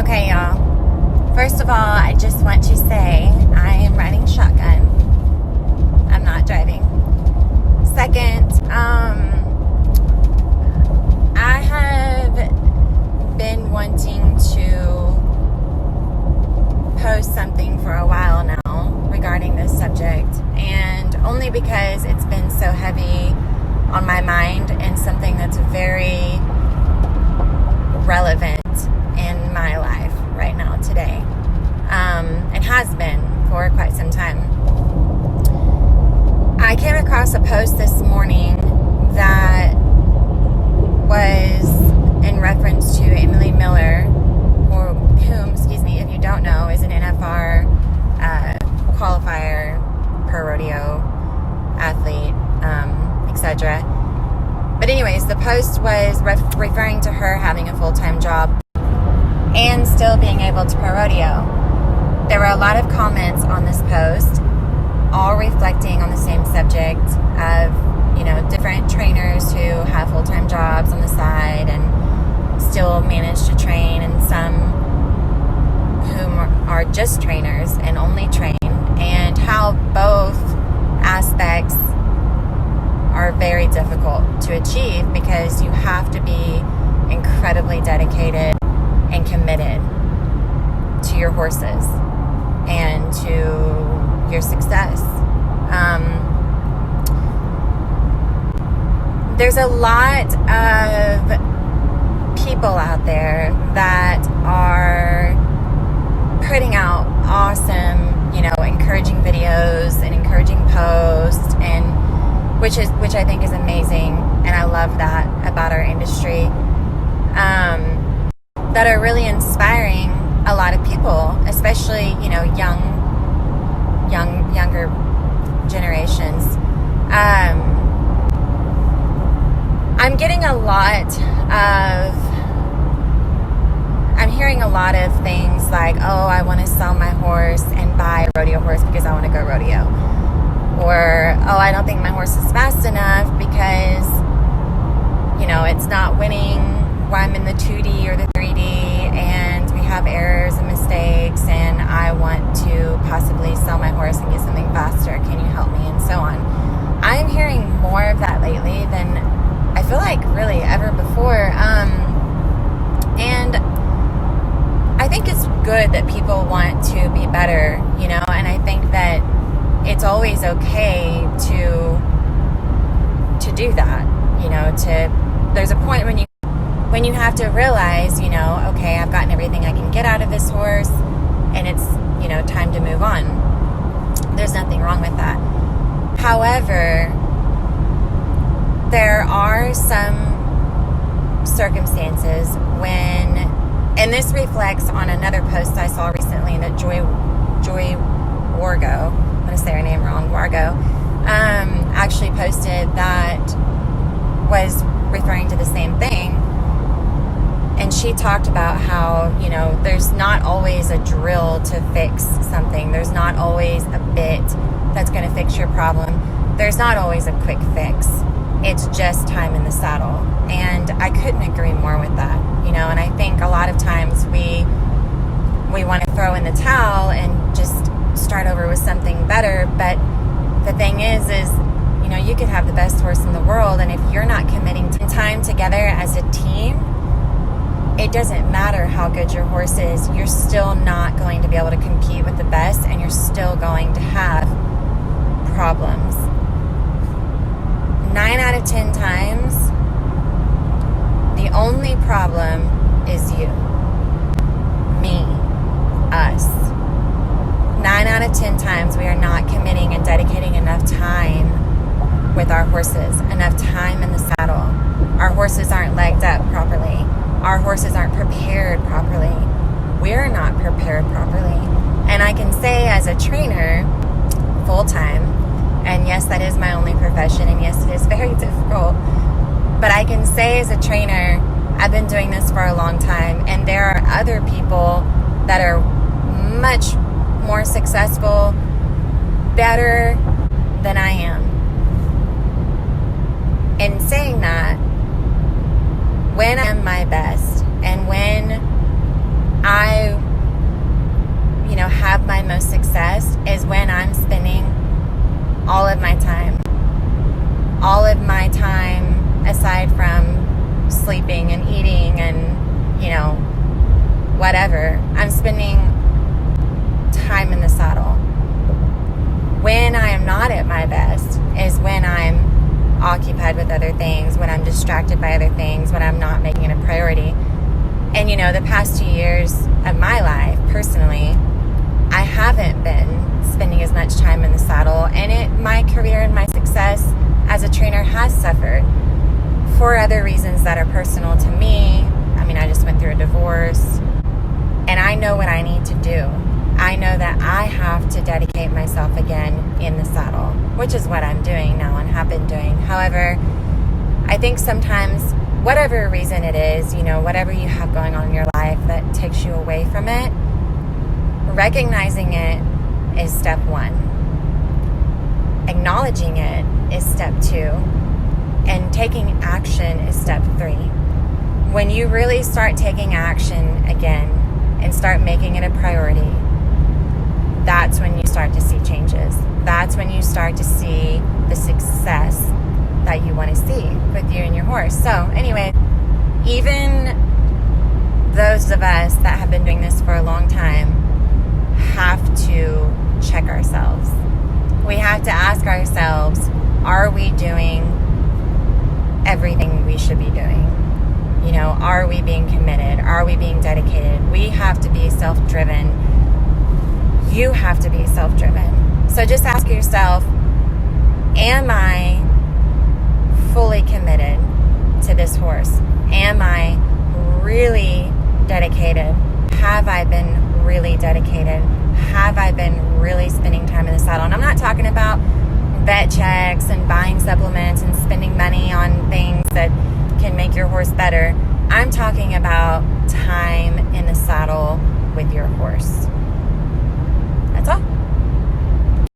Okay, y'all. First of all, I just want to say I am riding shotgun. I'm not driving. Second, I have been wanting to post something for a while now regarding this subject, and only because it's been so heavy on my mind and something that's very relevant in my life right now today. It has been for quite some time. I came across a post this morning that was in reference to Emily Miller, whom, if you don't know, is an NFR qualifier, per rodeo athlete, etc. But anyways, the post was referring to her having a full-time job and still being able to pro rodeo. There were a lot of comments on this post, all reflecting on the same subject of, different trainers who have full-time jobs on the side and still manage to train, and some whom are just trainers and only train, and how both aspects are very difficult to achieve because you have to be incredibly dedicated and committed to your horses and to your success. There's a lot of people out there that are putting out awesome, encouraging videos and encouraging posts, and which I think is amazing, and I love that about our industry, that are really inspiring a lot of people, especially, younger generations. I'm hearing a lot of things like, oh, I want to sell my horse and buy a rodeo horse because I want to go rodeo. Or, oh, I don't think my horse is fast enough because, it's not winning while I'm in the 2D or the 3D, and we have errors and mistakes, and I want to possibly sell my horse and get something faster. Can you help me? And so on. I'm hearing more of that lately than I feel like really ever before. And I think it's good that people want to be better, and I think that it's always okay to do that, there's a point when you have to realize, okay, I've gotten everything I can get out of this horse, and it's, time to move on. There's nothing wrong with that. However, there are some circumstances when, and this reflects on another post I saw recently that Joy Wargo, I'm going to say her name wrong, Wargo, actually posted that was referring to the same thing. And she talked about how, there's not always a drill to fix something. There's not always a bit that's going to fix your problem. There's not always a quick fix. It's just time in the saddle. And I couldn't agree more with that, and I think a lot of times we want to throw in the towel and just start over with something better. But the thing is, you could have the best horse in the world, and if you're not committing time together as a team, it doesn't matter how good your horse is, you're still not going to be able to compete with the best, and you're still going to have problems. 9 out of 10 times, the only problem is you. Me. Us. 9 out of 10 times, we are not committing and dedicating enough time with our horses, enough time in the saddle. Our horses aren't legged up properly. Our horses aren't prepared properly. We're not prepared properly. And I can say as a trainer, full-time, and yes, that is my only profession, and yes, it is very difficult, but I can say as a trainer, I've been doing this for a long time, and there are other people that are much more successful, better than I am. In saying that, when I'm my best and when I whatever. I'm spending time in the saddle. When I am not at my best is when I'm occupied with other things, when I'm distracted by other things, when I'm not making it a priority. And the past 2 years of my life, personally, I haven't been spending as much time in the saddle, and my career and my success as a trainer has suffered for other reasons that are personal to me. I mean, I just went through a divorce, and I know what I need to do. I know that I have to dedicate myself again in the saddle, which is what I'm doing now and have been doing. However, I think sometimes, whatever reason it is, whatever you have going on in your life that takes you away from it, recognizing it is step one. Acknowledging it is step two. And taking action is step three. When you really start taking action again and start making it a priority, that's when you start to see changes. That's when you start to see the success that you want to see with you and your horse. So anyway, even those of us that have been doing this for a long time have to check ourselves. We have to ask ourselves, are we doing everything we should be doing? Are we being committed? Are we being dedicated? We have to be self-driven. You have to be self-driven. So just ask yourself, am I fully committed to this horse? Am I really dedicated? Have I been really dedicated? Have I been really spending time in the saddle? And I'm not talking about vet checks and buying supplements and spending money on things that can make your horse better. I'm talking about time